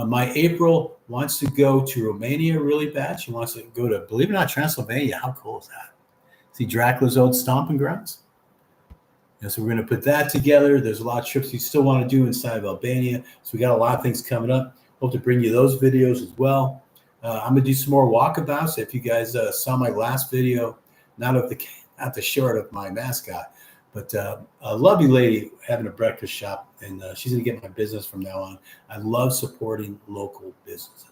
My April wants to go to Romania really bad. She wants to go to, believe it or not, Transylvania. How cool is that? See Dracula's old stomping grounds? So we're going to put that together. There's a lot of trips we still want to do inside of Albania. So we got a lot of things coming up. Hope to bring you those videos as well. I'm gonna do some more walkabouts. If you guys saw my last video, not the short of my mascot, but a lovely lady having a breakfast shop, and she's gonna get my business from now on. I love supporting local businesses.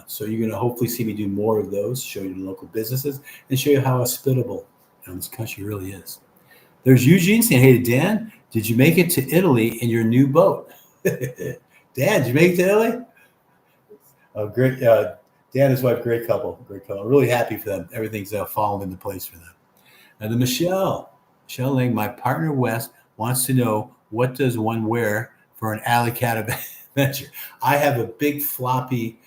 So you're gonna hopefully see me do more of those, show you the local businesses, and show you how hospitable this country really is. There's Eugene saying, "Hey, Dan, did you make it to Italy in your new boat?" Dan, did you make it to Italy? Oh, great. Dan and his wife, great couple. Great couple. I'm really happy for them. Everything's fallen into place for them. And then Michelle Lang, my partner Wes, wants to know, what does one wear for an alley cat adventure? I have a big floppy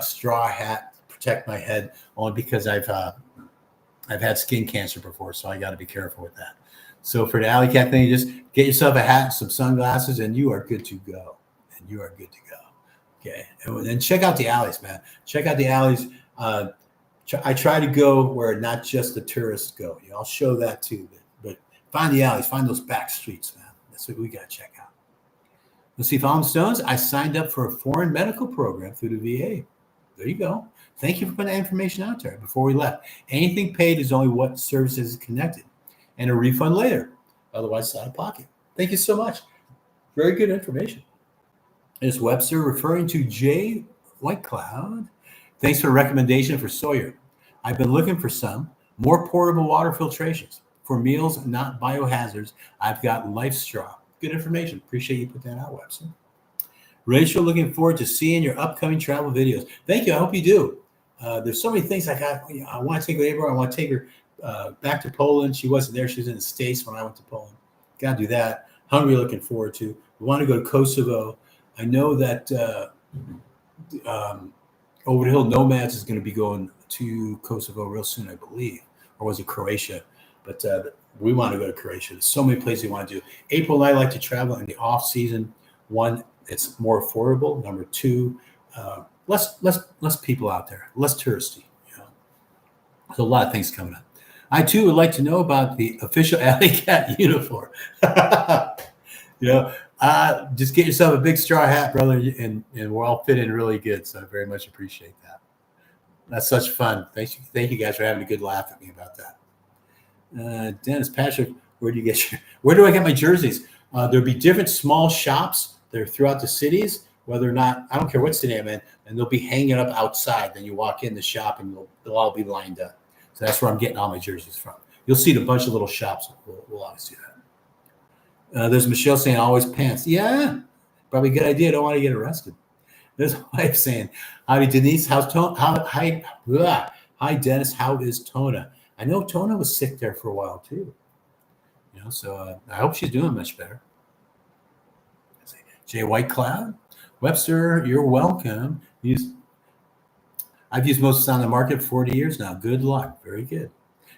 straw hat to protect my head, only because I've had skin cancer before, so I got to be careful with that. So for the alley cat thing, just get yourself a hat, some sunglasses, and you are good to go. Okay, and then check out the alleys, man. Check out the alleys. I try to go where not just the tourists go. I'll show that too, but find the alleys, find those back streets, man. That's what we got to check out. Let's see, Fallen Stones. I signed up for a foreign medical program through the VA. There you go. Thank you for putting that information out there before we left. Anything paid is only what services is connected, and a refund later. Otherwise, it's out of pocket. Thank you so much. Very good information. Is Webster referring to Jay Whitecloud? Thanks for a recommendation for Sawyer. I've been looking for some more portable water filtrations for meals, not biohazards. I've got Life Straw. Good information. Appreciate you putting that out, Webster. Rachel, looking forward to seeing your upcoming travel videos. Thank you. I hope you do. There's so many things I want to take with April. I want to take her back to Poland. She wasn't there. She was in the States when I went to Poland. Got to do that. Hungary, looking forward to. We want to go to Kosovo. I know that Over the Hill Nomads is going to be going to Kosovo real soon, I believe. Or was it Croatia? But we want to go to Croatia. There's so many places we want to do. April and I like to travel in the off season. One, it's more affordable. Number two, less people out there, less touristy. There's a lot of things coming up. I too would like to know about the official Alley Cat uniform. Just get yourself a big straw hat, brother, and we'll all fit in really good. So I very much appreciate that. That's such fun. Thank you guys for having a good laugh at me about that. Dennis Patrick, where do I get my jerseys? There'll be different small shops that are throughout the cities, whether or not, I don't care what city I'm in, and they'll be hanging up outside. Then you walk in the shop and they'll all be lined up. So that's where I'm getting all my jerseys from. You'll see a bunch of little shops. We'll always do that. There's Michelle saying, always pants. Yeah, probably a good idea. Don't want to get arrested. There's a wife saying, howdy, Denise. Hi, Dennis. How is Tona? I know Tona was sick there for a while, too. So I hope she's doing much better. Jay Whitecloud. Webster, you're welcome. I've used most on the market for 40 years now. Good luck. Very good.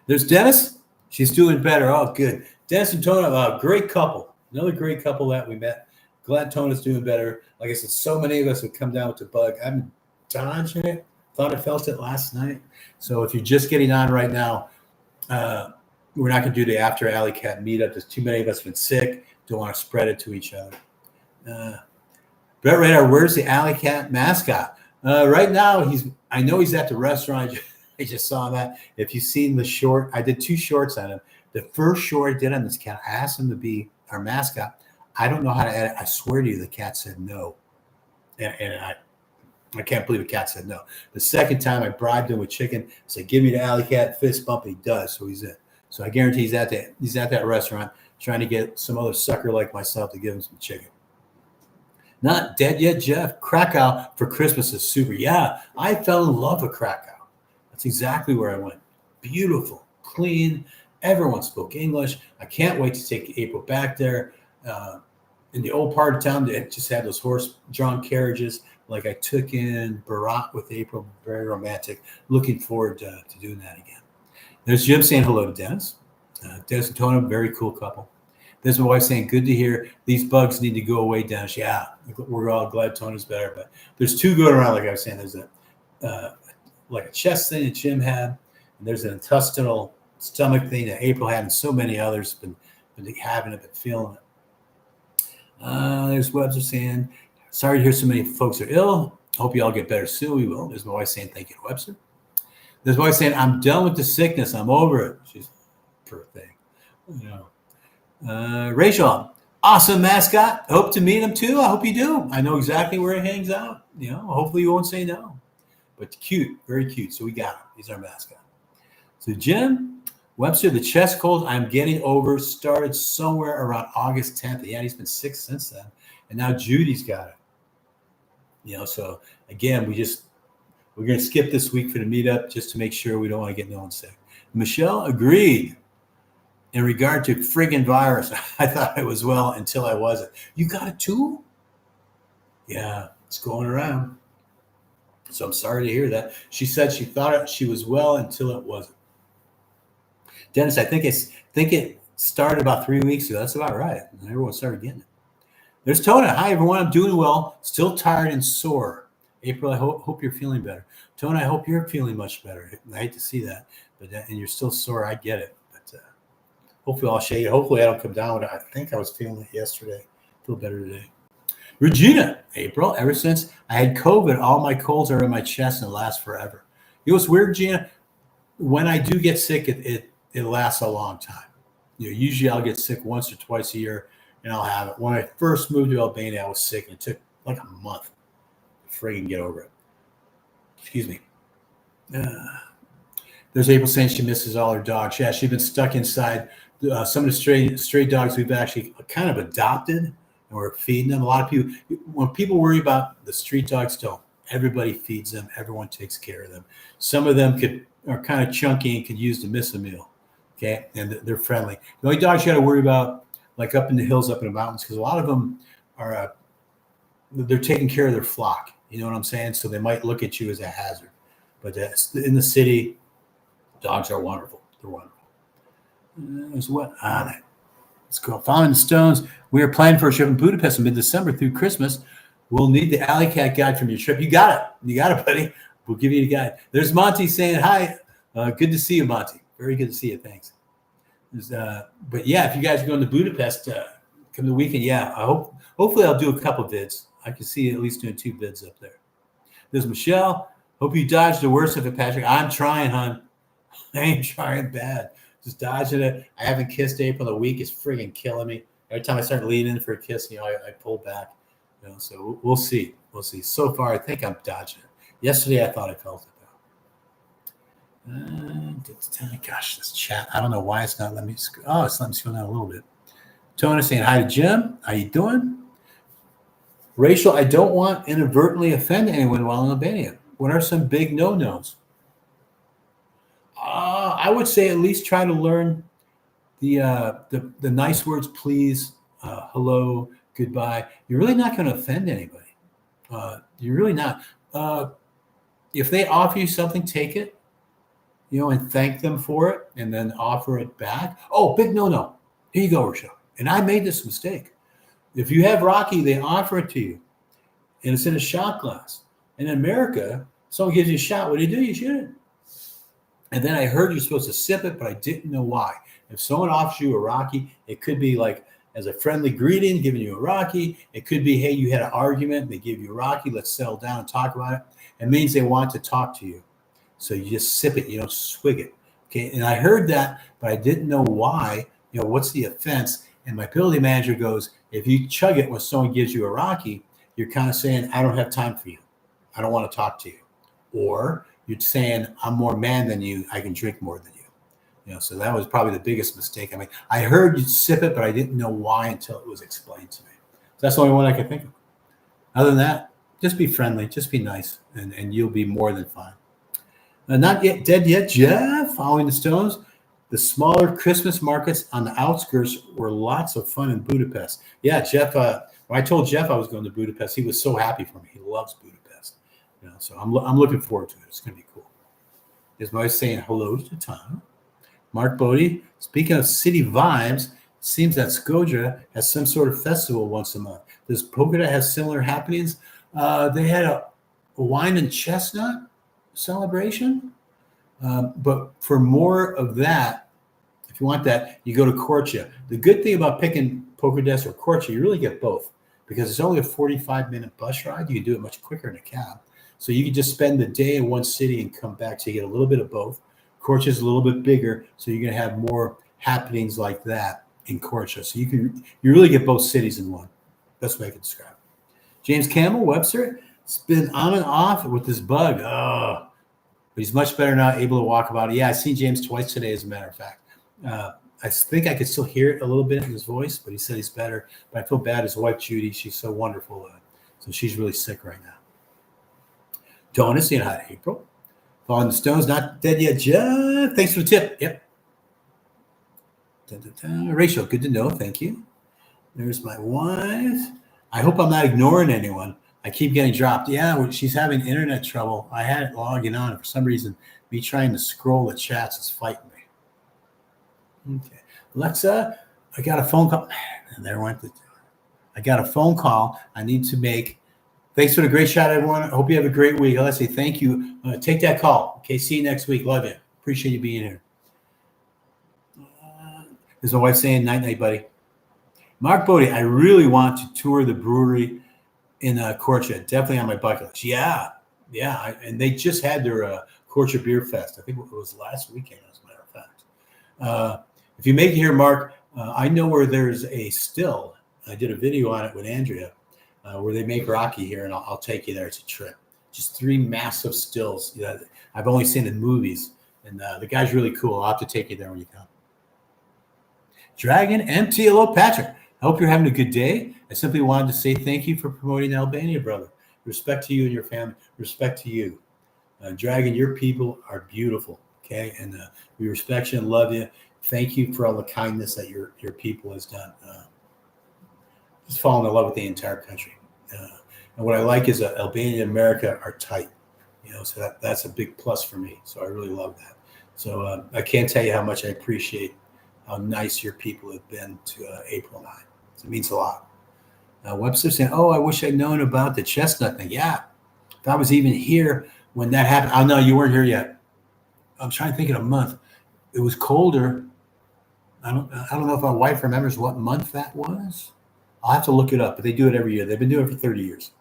There's Dennis. She's doing better. Oh, good. Dennis and Tona, great couple. Another great couple that we met. Glad Tona's doing better. Like I said, so many of us have come down with the bug. I've been dodging it. Thought I felt it last night. So if you're just getting on right now, we're not going to do the After Alley Cat meetup. There's too many of us have been sick. Don't want to spread it to each other. Brett Radar, where's the Alley Cat mascot? Right now, I know he's at the restaurant. I just saw that. If you've seen the short, I did 2 shorts on him. The first short I did on this cat, I asked him to be our mascot. I don't know how to edit. I swear to you, the cat said no. And I can't believe the cat said no. The second time I bribed him with chicken. I said, give me the Alley Cat fist bump. He does. So he's in. So I guarantee he's at that restaurant trying to get some other sucker like myself to give him some chicken. Not dead yet, Jeff. Krakow for Christmas is super. Yeah, I fell in love with Krakow. That's exactly where I went. Beautiful, clean. Everyone spoke English. I can't wait to take April back there. In the old part of town, they just had those horse-drawn carriages like I took in Barat with April. Very romantic. Looking forward to doing that again. There's Jim saying hello to Dennis. Dennis and Tona, very cool couple. There's my wife saying, good to hear. These bugs need to go away, Dennis. Yeah, we're all glad Tona's better. But there's 2 going around, like I was saying. There's like a chest thing that Jim had, and there's an intestinal stomach thing that April had, and so many others been having it, been feeling it. There's Webster saying, sorry to hear so many folks are ill. Hope you all get better soon. We will. There's my wife saying thank you to Webster. There's my wife saying, I'm done with the sickness. I'm over it. She's poor thing. You know. Rachel, awesome mascot. Hope to meet him too. I hope you do. I know exactly where he hangs out. You know, hopefully you won't say no. But cute, very cute. So we got him. He's our mascot. So Jim Webster, the chest cold I'm getting over started somewhere around August 10th. Yeah, he's been sick since then. And now Judy's got it. You know, so again, we're going to skip this week for the meetup just to make sure we don't want to get no one sick. Michelle agreed. In regard to friggin' virus, I thought I was well until I wasn't. You got it too? Yeah, it's going around. So I'm sorry to hear that. She said she thought she was well until it wasn't. Dennis, I think it started about 3 weeks ago. That's about right. And everyone started getting it. There's Tona. Hi, everyone. I'm doing well. Still tired and sore. April, I hope you're feeling better. Tona, I hope you're feeling much better. I hate to see that. And you're still sore. I get it. But hopefully I'll shake it. Hopefully I don't come down with it. I think I was feeling it yesterday. Feel better today. Regina, April, ever since I had COVID, all my colds are in my chest and last forever. You know what's weird, Regina? When I do get sick, it lasts a long time. You know, usually I'll get sick once or twice a year and I'll have it. When I first moved to Albania, I was sick and it took like a month to friggin' get over it. Excuse me. There's April saying she misses all her dogs. Yeah, she's been stuck inside. Some of the stray dogs we've actually kind of adopted and we're feeding them. A lot of people, when people worry about the street dogs, don't. Everybody feeds them. Everyone takes care of them. Some of them are kind of chunky and could use to miss a meal. Okay, and they're friendly. The only dogs you got to worry about, like up in the hills, up in the mountains, because a lot of them are they're taking care of their flock. You know what I'm saying? So they might look at you as a hazard. But in the city, dogs are wonderful. They're wonderful. There's what on it. Let's go. Following the Stones. We are planning for a trip in Budapest in mid-December through Christmas. We'll need the Alley Cat guide from your trip. You got it. You got it, buddy. We'll give you the guide. There's Monty saying hi. Good to see you, Monty. Very good to see you. Thanks. But yeah, if you guys are going to Budapest, come the weekend. Yeah, hopefully I'll do a couple vids. I can see at least doing 2 vids up there. There's Michelle. Hope you dodged the worst of it, Patrick. I'm trying, hon. I ain't trying bad. Just dodging it. I haven't kissed April a week. It's friggin' killing me. Every time I start leaning in for a kiss, you know, I pull back. You know, so we'll see. We'll see. So far, I think I'm dodging it. Yesterday, I thought I felt it. Gosh, this chat. I don't know why it's not letting me. Oh, it's letting me scroll down a little bit. Tony saying hi to Jim. How you doing? Rachel, I don't want inadvertently offend anyone while in Albania. What are some big no-nos? I would say at least try to learn the nice words, please, hello, goodbye. You're really not going to offend anybody. You're really not. If they offer you something, take it. You know, and thank them for it, and then offer it back. Oh, big no-no. Here you go, Rochelle. And I made this mistake. If you have Rocky, they offer it to you, and it's in a shot glass. In America, someone gives you a shot. What do? You shoot it. And then I heard you're supposed to sip it, but I didn't know why. If someone offers you a Rocky, it could be like as a friendly greeting, giving you a Rocky. It could be, hey, you had an argument. They give you a Rocky. Let's settle down and talk about it. It means they want to talk to you. So you just sip it, you don't swig it. Okay. And I heard that, but I didn't know why. You know, what's the offense? And my facility manager goes, if you chug it when someone gives you a Rocky, you're kind of saying, I don't have time for you. I don't want to talk to you. Or you're saying, I'm more man than you. I can drink more than you. You know, so that was probably the biggest mistake I made. I heard you sip it, but I didn't know why until it was explained to me. So that's the only one I could think of. Other than that, just be friendly, just be nice, and you'll be more than fine. Not yet dead yet, Jeff. Following the Stones, the smaller Christmas markets on the outskirts were lots of fun in Budapest. Yeah, Jeff. When I told Jeff I was going to Budapest, he was so happy for me. He loves Budapest. You know, so I'm looking forward to it. It's going to be cool. Is my wife saying hello to Tom? Mark Bodie. Speaking of city vibes, it seems that Skodra has some sort of festival once a month. Does Pogoda have similar happenings? They had a wine and chestnut celebration, but for more of that, if you want that, you go to Korcha. The good thing about picking Pogodes or Korcha, you really get both. because it's only a 45-minute bus ride. You can do it much quicker in a cab. So you can just spend the day in one city and come back. So you get a little bit of both. Korcha is a little bit bigger, so you're going to have more happenings like that in Korcha. So you really get both cities in one. Best way I can describe it. James Campbell, Webster, it's been on and off with this bug. Oh, but he's much better now, able to walk about it. Yeah, I've seen James twice today, as a matter of fact. I think I could still hear it a little bit in his voice, but he said he's better. But I feel bad. His wife, Judy, she's so wonderful. So she's really sick right now. Donna, saying hi to April. Falling the Stones, not dead yet, Jeff. Thanks for the tip. Yep. Rachel, good to know. Thank you. There's my wife. I hope I'm not ignoring anyone. I keep getting dropped. Yeah, she's having internet trouble. I had it logging on, and for some reason, me trying to scroll the chats is fighting me. Okay. Alexa, I got a phone call. And there went I got a phone call I need to make. Thanks for the great shot, everyone. I hope you have a great week. Let's say thank you. Take that call. Okay, see you next week. Love you. Appreciate you being here. There's my wife saying, night, night, buddy. Mark Bodie, I really want to tour the brewery in Korcha. Definitely on my bucket list. Yeah. And they just had their Korcha Beer Fest. I think it was last weekend, as a matter of fact. If you make it here, Mark, I know where there's a still. I did a video on it with Andrea. Where they make Rocky here, and I'll take you there. It's a trip. Just 3 massive stills. Yeah, I've only seen in movies, and the guy's really cool. I'll have to take you there when you come. Dragon MT, hello, Patrick. I hope you're having a good day. I simply wanted to say thank you for promoting Albania, brother. Respect to you and your family. Respect to you. Dragon, your people are beautiful, okay? And we respect you and love you. Thank you for all the kindness that your people has done. Just falling in love with the entire country. And what I like is Albania and America are tight, so that's a big plus for me. So I really love that. So I can't tell you how much I appreciate how nice your people have been to April 9. So it means a lot. Webster saying, oh, I wish I'd known about the chestnut thing. Yeah, if I was even here when that happened. Oh, no, you weren't here yet. I'm trying to think in a month. It was colder. I don't know if my wife remembers what month that was. I'll have to look it up, but they do it every year. They've been doing it for 30 years.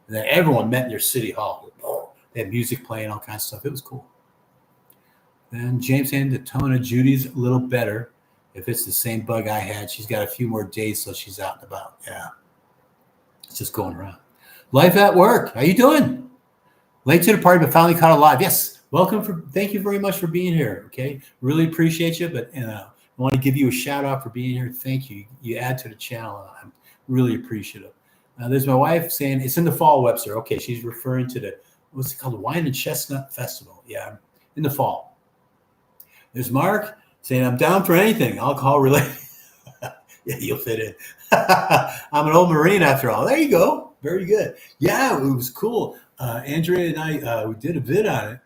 And then everyone met in their city hall. They had music playing, all kinds of stuff. It was cool. Then James saying the tone of Judy's a little better. If it's the same bug I had, she's got a few more days, so she's out and about. Yeah. It's just going around. Life at work. How you doing? Late to the party, but finally caught alive. Yes. Welcome. Thank you very much for being here. Okay. Really appreciate you. But I want to give you a shout out for being here. Thank you. You add to the channel. I'm really appreciative. There's my wife saying it's in the fall, Webster. Okay, she's referring to what's it called? The Wine and Chestnut Festival. Yeah, in the fall. There's Mark saying I'm down for anything alcohol related. Yeah, you'll fit in. I'm an old Marine after all. There you go. Very good. Yeah, it was cool. Andrea and I we did a vid on it,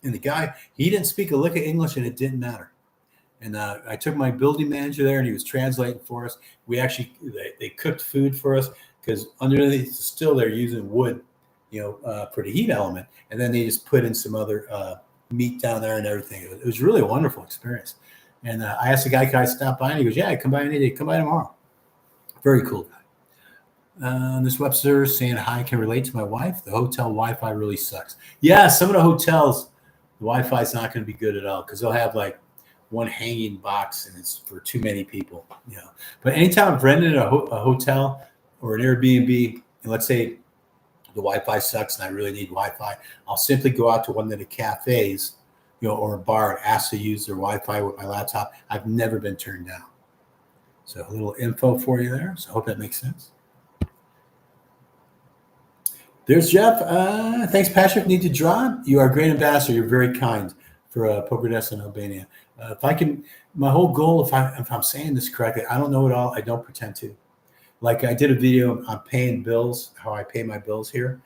and the guy, he didn't speak a lick of English, and it didn't matter. And I took my building manager there, and he was translating for us. We actually they cooked food for us because underneath still they're using wood, for the heat element, and then they just put in some other meat down there and everything. It was really a wonderful experience. And I asked the guy, "Can I stop by?" And he goes, "Yeah, come by any day. Come by tomorrow." Very cool guy. This Webster saying hi. Can relate to my wife. The hotel Wi-Fi really sucks. Yeah, some of the hotels, the Wi-Fi is not going to be good at all because they'll have like one hanging box and it's for too many people. But anytime I've rented a hotel or an Airbnb, and let's say the Wi-Fi sucks and I really need Wi-Fi, I'll simply go out to one of the cafes, or a bar and ask to use their Wi-Fi with my laptop. I've never been turned down. So a little info for you there. So I hope that makes sense. There's Jeff. Thanks, Patrick. Need to draw? You are a great ambassador. You're very kind for Poker Desk in Albania. If I can, my whole goal, if I'm saying this correctly, I don't know it all. I don't pretend to. Like I did a video on paying bills, how I pay my bills here.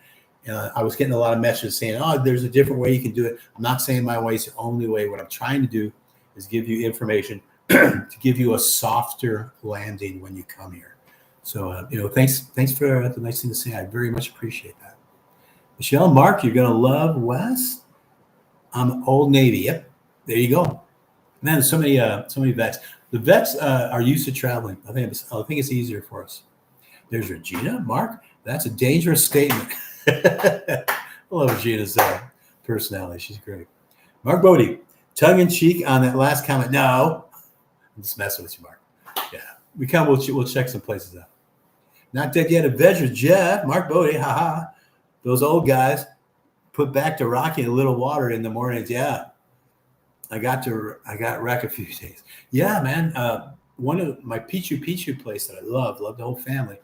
I was getting a lot of messages saying, oh, there's a different way you can do it. I'm not saying my way is the only way. What I'm trying to do is give you information to give you a softer landing when you come here. So, thanks for the nice thing to say. I very much appreciate that. Michelle, Mark, you're going to love Wes. I'm Old Navy. Yep. There you go. Man, so many vets. The vets are used to traveling. I think it's easier for us. There's Regina. Mark, that's a dangerous statement. I love Regina's personality. She's great. Mark Bodie, tongue in cheek on that last comment. No, I'm just messing with you, Mark. Yeah, we'll check some places out. Not dead yet. Avenger Jeff, Mark Bodie, haha. Those old guys put back to Rocky a little water in the mornings. Yeah, I got wreck a few days. Yeah, man. One of my Pichu place that I love the whole family.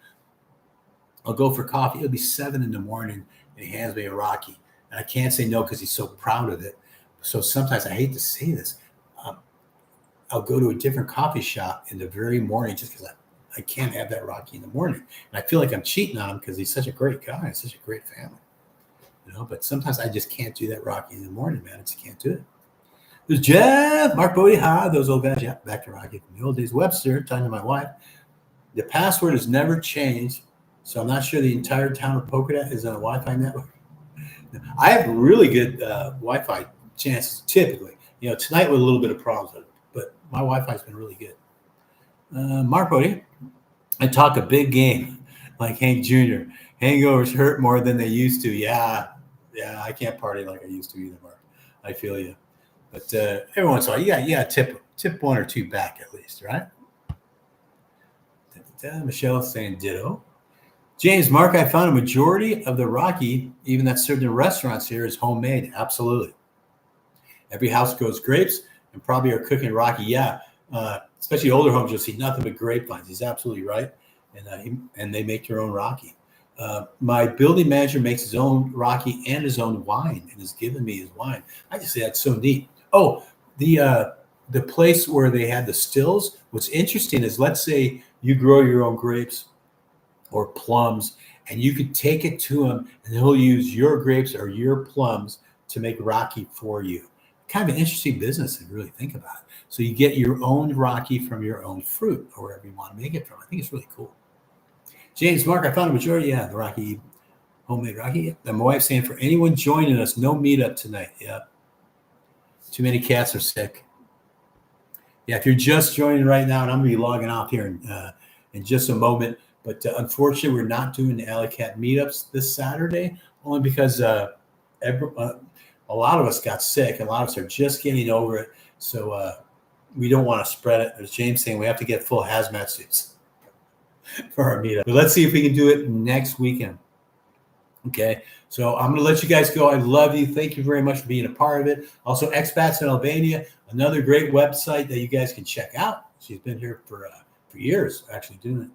I'll go for coffee. It'll be 7 a.m, and he hands me a Rocky, and I can't say no because he's so proud of it. So sometimes I hate to say this. I'll go to a different coffee shop in the very morning just because I can't have that Rocky in the morning, and I feel like I'm cheating on him because he's such a great guy, and such a great family, But sometimes I just can't do that Rocky in the morning, man. I just can't do it. There's Jeff, Mark Bodie, hi, those old guys. Yeah, back to Rocky from the old days. Webster, talking to my wife. The password has never changed, so I'm not sure the entire town of Pocodat is on a Wi-Fi network. I have really good Wi-Fi chances typically. Tonight with a little bit of problems, but my Wi-Fi's been really good. Mark Bodie, I talk a big game like Hank Jr. Hangovers hurt more than they used to. Yeah, I can't party like I used to either, Mark. I feel you. But every once in a while, you got tip one or two back at least, right? Michelle saying ditto. James, Mark, I found a majority of the Rocky, even that's served in restaurants here, is homemade. Absolutely. Every house grows grapes and probably are cooking Rocky. Yeah, especially older homes, you'll see nothing but grapevines. He's absolutely right. And they make their own Rocky. My building manager makes his own Rocky and his own wine and has given me his wine. I just say that's so neat. Oh, the place where they had the stills, what's interesting is, let's say you grow your own grapes or plums, and you could take it to him and he'll use your grapes or your plums to make Rocky for you. Kind of an interesting business if you really think about it. So you get your own Rocky from your own fruit or wherever you want to make it from. I think it's really cool. James, Mark, I found a majority. Yeah, the Rocky, homemade Rocky. And my wife's saying for anyone joining us, no meetup tonight. Yeah. Too many cats are sick. Yeah, if you're just joining right now, and I'm going to be logging off here in just a moment, but unfortunately, we're not doing the Alley Cat meetups this Saturday, only because a lot of us got sick. A lot of us are just getting over it, so we don't want to spread it. There's James saying we have to get full hazmat suits for our meetup. But let's see if we can do it next weekend. Okay, so I'm going to let you guys go. I love you. Thank you very much for being a part of it. Also, Expats in Albania, another great website that you guys can check out. She's been here for years, actually doing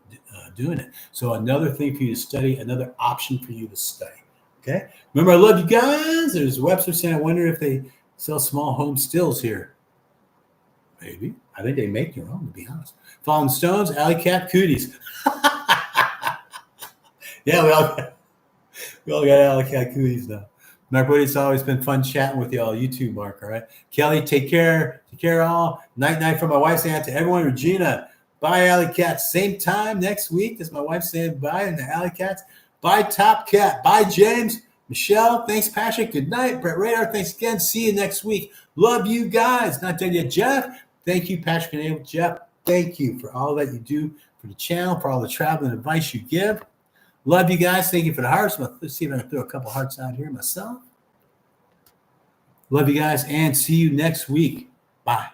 it. So another thing for you to study, another option for you to study. Okay, remember, I love you guys. There's a website saying, I wonder if they sell small home stills here. Maybe. I think they make their own, to be honest. Fallen Stones, Alley Cat, Cooties. Yeah, we all got Alley Cat Cooties now. Mark Woody, it's always been fun chatting with y'all. You too, Mark. All right. Kelly, take care. Take care, all. Night from my wife saying to everyone. Regina, bye, Alley Cats. Same time next week. That's my wife saying bye in the Alley Cats. Bye, Top Cat. Bye, James. Michelle, thanks, Patrick. Good night. Brett Radar, thanks again. See you next week. Love you guys. Not dead yet. Jeff, thank you, Patrick and Abel. Jeff, thank you for all that you do for the channel, for all the traveling advice you give. Love you guys. Thank you for the hearts. Let's see if I can throw a couple hearts out here myself. Love you guys and see you next week. Bye.